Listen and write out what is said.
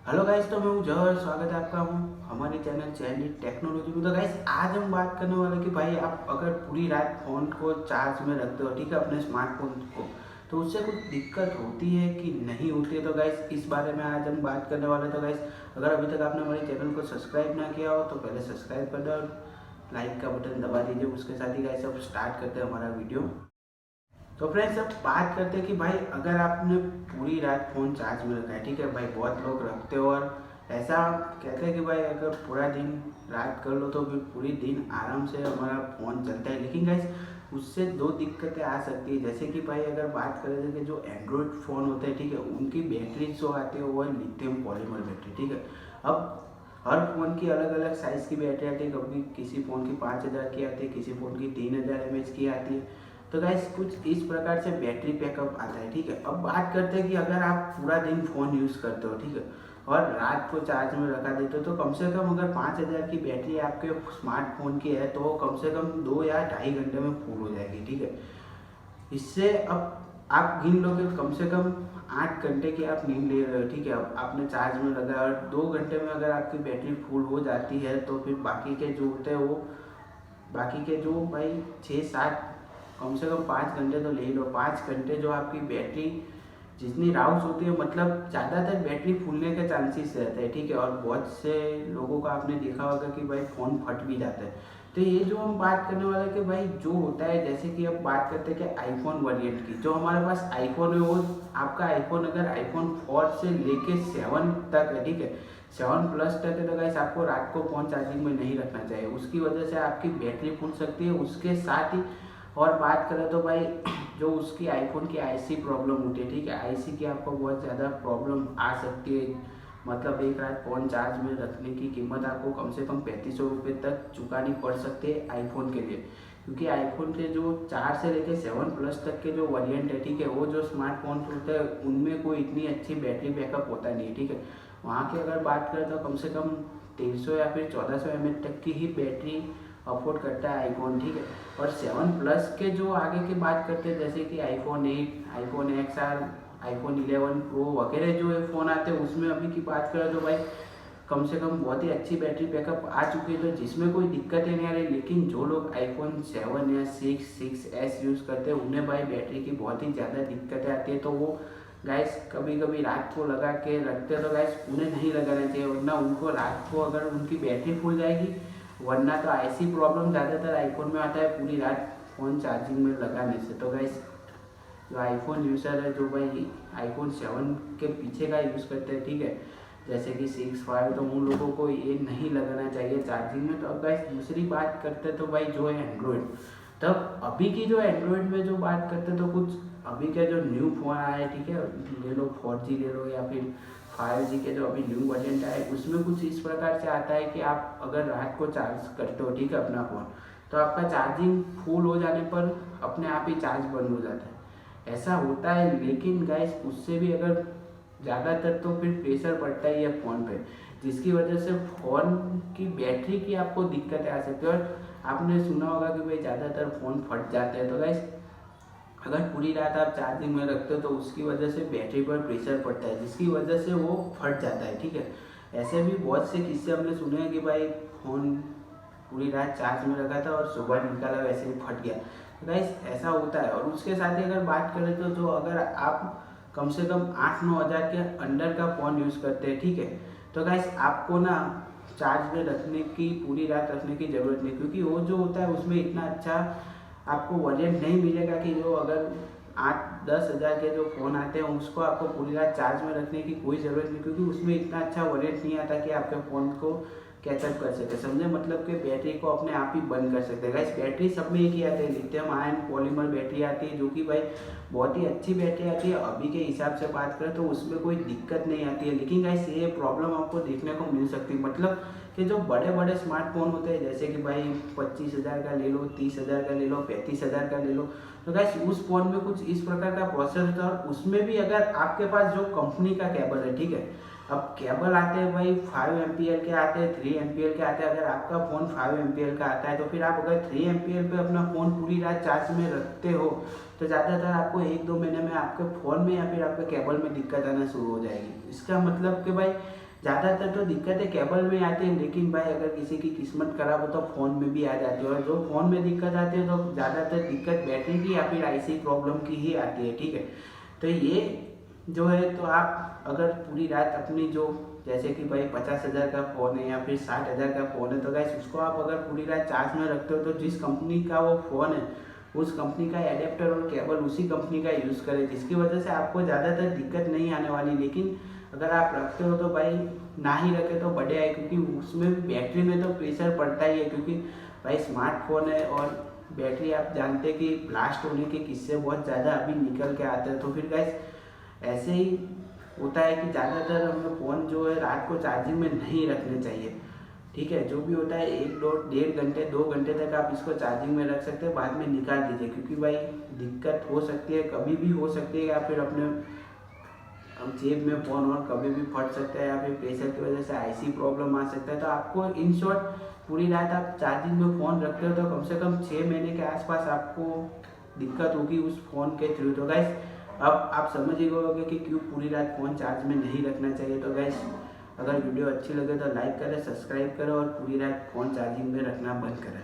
Hello guys, तो मैं हूँ जहर। स्वागत है आपका हमारे चैनल चैनल टेक्नोलॉजी में। तो गाइस, आज हम बात करने वाले कि भाई आप अगर पूरी रात फ़ोन को चार्ज में रखते हो, ठीक है, अपने स्मार्टफोन को, तो उससे कुछ दिक्कत होती है कि नहीं होती है। तो गाइस, इस बारे में आज हम बात करने वाले हैं। तो गाइस, अगर अभी तक आपने हमारे चैनल को सब्सक्राइब ना किया हो तो पहले सब्सक्राइब कर दो और लाइक का बटन दबा दीजिए। उसके साथ ही गाइस, अब स्टार्ट करते हैं हमारा वीडियो। तो फ्रेंड्स, अब बात करते हैं कि भाई अगर आपने पूरी रात फ़ोन चार्ज में रखा है, ठीक है भाई, बहुत लोग रखते हो और ऐसा कहते हैं कि भाई अगर पूरा दिन रात कर लो तो फिर पूरी दिन आराम से हमारा फ़ोन चलता है। लेकिन गाइस, उससे दो दिक्कतें आ सकती है। जैसे कि भाई अगर बात करें कि जो एंड्रॉयड फ़ोन होते हैं, ठीक है, उनकी बैटरी जो आती है वो है लिथियम पॉलीमर बैटरी, ठीक है। अब हर फ़ोन की अलग अलग साइज़ की बैटरी आती है। कभी किसी फ़ोन की 5000 की आती है, किसी फ़ोन की 3000 mAh की आती है। तो गाइस, कुछ इस प्रकार से बैटरी बैकअप आता है, ठीक है। अब बात करते हैं कि अगर आप पूरा दिन फ़ोन यूज़ करते हो, ठीक है, और रात को चार्ज में रखा देते हो, तो कम से कम अगर 5000 की बैटरी आपके स्मार्टफोन की है तो कम से कम 2 या ढाई घंटे में फुल हो जाएगी, ठीक है। इससे अब आप गिन लो कि कम से कम 8 घंटे की आप नींद ले रहे हो, ठीक है। अब आपने चार्ज में लगाया और 2 घंटे में अगर आपकी बैटरी फुल हो जाती है तो फिर बाकी के जो होते हैं वो, बाकी के जो भाई 6-7, कम से कम 5 घंटे तो ले ही लो। 5 घंटे जो आपकी बैटरी जितनी राउस होती है, मतलब ज़्यादातर बैटरी फूलने के चांसेस रहते हैं, ठीक है। और बहुत से लोगों को आपने देखा होगा कि भाई फ़ोन फट भी जाता है। तो ये जो हम बात करने वाले हैं कि भाई जो होता है, जैसे कि अब बात करते हैं कि आईफोन वेरिएंट की, जो हमारे पास आईफोन है वो, आपका आईफोन अगर आईफोन 4 से लेके 7 तक है, ठीक है, 7+ तक है, तो गाइस आपको रात को फ़ोन चार्जिंग में नहीं रखना चाहिए। उसकी वजह से आपकी बैटरी फूल सकती है। उसके साथ ही और बात करें तो भाई जो उसकी आईफोन की आईसी प्रॉब्लम होती है, ठीक है, आईसी की आपको बहुत ज़्यादा प्रॉब्लम आ सकती है। मतलब एक रात फ़ोन चार्ज में रखने की कीमत आपको कम से कम 3500 रुपये तक चुकानी पड़ सकती है आईफोन के लिए। क्योंकि आईफोन के जो 4 से लेकर 7+ तक के जो वेरिएंट है, ठीक है, वो जो स्मार्टफोन होते हैं उनमें कोई इतनी अच्छी बैटरी बैकअप होता नहीं है, ठीक है। वहाँ की अगर बात करें तो कम से कम 1300 या फिर 1400 mAh तक की ही बैटरी अफोर्ड करता है आईफोन, ठीक है। और 7+ के जो आगे की बात करते हैं, जैसे कि iPhone 8, iPhone XR, iPhone 11 pro वगैरह जो है फ़ोन आते हैं, उसमें अभी की बात करें तो भाई कम से कम बहुत ही अच्छी बैटरी बैकअप आ चुकी है, तो जिसमें कोई दिक्कत ही नहीं आ रही। लेकिन जो लोग आईफोन 7 या 6s यूज़ करते हैं उन्हें भाई बैटरी की बहुत ही ज़्यादा दिक्कतें आती है। तो वो गाइस कभी कभी रात को लगा के रखते हैं, तो गाइस उन्हें नहीं लगाना चाहिए, वरना उनको रात को अगर उनकी बैटरी फूल जाएगी। वरना तो ऐसी प्रॉब्लम ज़्यादातर आईफोन में आता है पूरी रात फ़ोन चार्जिंग में लगाने से। तो गाइस, जो आईफोन यूज़र है, जो भाई आईफोन 7 के पीछे का यूज़ करते हैं, ठीक है, जैसे कि 6, 5, तो उन लोगों को ये नहीं लगाना चाहिए चार्जिंग में। तो अब गाइस दूसरी बात करते हैं तो भाई जो है एंड्रॉयड। तब अभी की जो एंड्रॉयड में जो बात करते हैं तो कुछ अभी के जो न्यू फ़ोन आया है, ठीक है, ले लो 4G ले लो या फिर 5G के जो अभी न्यू वर्जन आए, उसमें कुछ इस प्रकार से आता है कि आप अगर रात को चार्ज करते हो, ठीक है, अपना फ़ोन, तो आपका चार्जिंग फुल हो जाने पर अपने आप ही चार्ज बंद हो जाता है। ऐसा होता है, लेकिन गाइस उससे भी अगर ज़्यादातर तो फिर प्रेशर पड़ता ही है फ़ोन पे, जिसकी वजह से फ़ोन की बैटरी की आपको दिक्कतें आ सकती है। और आपने सुना होगा कि भाई ज़्यादातर फ़ोन फट जाते हैं। तो गाइस, अगर पूरी रात आप चार्जिंग में रखते हो तो उसकी वजह से बैटरी पर प्रेशर पड़ता है, जिसकी वजह से वो फट जाता है, ठीक है। ऐसे भी बहुत से किस्से हमने सुने हैं कि भाई फ़ोन पूरी रात चार्ज में रखा था और सुबह निकाला वैसे ही फट गया। तो गाइस ऐसा होता है। और उसके साथ ही अगर बात करें तो जो अगर आप कम से कम 8-9 हज़ार के अंडर का फ़ोन यूज़ करते हैं, ठीक है, तो गाइस आपको ना चार्ज में रखने की, पूरी रात रखने की ज़रूरत नहीं, क्योंकि वो जो होता है उसमें इतना अच्छा आपको वेरिएंट नहीं मिलेगा कि जो अगर 8-10 हज़ार के जो फ़ोन आते हैं उसको आपको पूरी रात चार्ज में रखने की कोई ज़रूरत नहीं, क्योंकि उसमें इतना अच्छा वेरिएंट नहीं आता कि आपके फ़ोन को कैचअप कर सके, समझे, मतलब कि बैटरी को अपने आप ही बंद कर सकते हैं। गाइस बैटरी सब में एक ही आती है, लिथियम आयन पॉलीमर बैटरी आती है, जो कि भाई बहुत ही अच्छी बैटरी आती है। अभी के हिसाब से बात करें तो उसमें कोई दिक्कत नहीं आती है। लेकिन गाइस ये प्रॉब्लम आपको देखने को मिल सकती है, मतलब कि जो बड़े बड़े स्मार्टफोन होते हैं, जैसे कि भाई 25,000 का ले लो, 30,000 का ले लो, 35,000 का ले लो, तो गाइस उस फ़ोन में कुछ इस प्रकार का प्रोसेसर होता है। और उसमें भी अगर आपके पास जो कंपनी का केबल है, ठीक है, अब केबल आते हैं भाई 5 एम्पियर के आते हैं, 3 एम्पियर के आते हैं। अगर आपका फ़ोन 5 एम्पियर का आता है तो फिर आप अगर 3 एम्पियर पे अपना फ़ोन पूरी रात चार्ज में रखते हो तो ज़्यादातर आपको 1-2 महीने में आपके फ़ोन में या फिर आपके केबल में दिक्कत आना शुरू हो जाएगी। इसका मतलब कि भाई ज़्यादातर तो दिक्कतें केबल में आती हैं, लेकिन भाई अगर किसी की किस्मत खराब हो तो फ़ोन में भी आ जाती है। और जो फ़ोन में दिक्कत आती है तो ज़्यादातर दिक्कत बैटरी की या फिर आईसी प्रॉब्लम की ही आती है, ठीक है। तो ये जो है, तो आप अगर पूरी रात अपनी जो, जैसे कि भाई 50,000 का फ़ोन है या फिर 60,000 का फ़ोन है, तो गाइस उसको आप अगर पूरी रात चार्ज में रखते हो तो जिस कंपनी का वो फ़ोन है उस कंपनी का एडेप्टर और केबल उसी कंपनी का यूज़ करें, जिसकी वजह से आपको ज़्यादातर दिक्कत नहीं आने वाली। लेकिन अगर आप रखते हो तो भाई ना ही रखे तो बढ़िया है, क्योंकि उसमें बैटरी में तो प्रेशर पड़ता ही है, क्योंकि भाई स्मार्टफोन है और बैटरी आप जानते हैं कि ब्लास्ट होने के किस्से बहुत ज़्यादा अभी निकल के आते हैं। तो फिर गाइस ऐसे ही होता है कि ज़्यादातर हमें फ़ोन जो है रात को चार्जिंग में नहीं रखने चाहिए, ठीक है। जो भी होता है 1-1.5 घंटे 2 घंटे तक आप इसको चार्जिंग में रख सकते हैं, बाद में निकाल दीजिए, क्योंकि भाई दिक्कत हो सकती है, कभी भी हो सकती है, या फिर अपने जेब में फ़ोन और कभी भी फट सकता है, या फिर प्रेशर की वजह से आईसी प्रॉब्लम आ सकता है। तो आपको इन शॉर्ट पूरी रात आप चार्जिंग में फ़ोन रखते हो तो कम से कम 6 महीने के आसपास आपको दिक्कत होगी उस फ़ोन के थ्रू। तो गाइस अब आप समझ ही गए होंगे कि क्यों पूरी रात फ़ोन चार्ज में नहीं रखना चाहिए। तो गाइस अगर वीडियो अच्छी लगे तो लाइक करें, सब्सक्राइब करें और पूरी रात फ़ोन चार्जिंग में रखना बंद करें।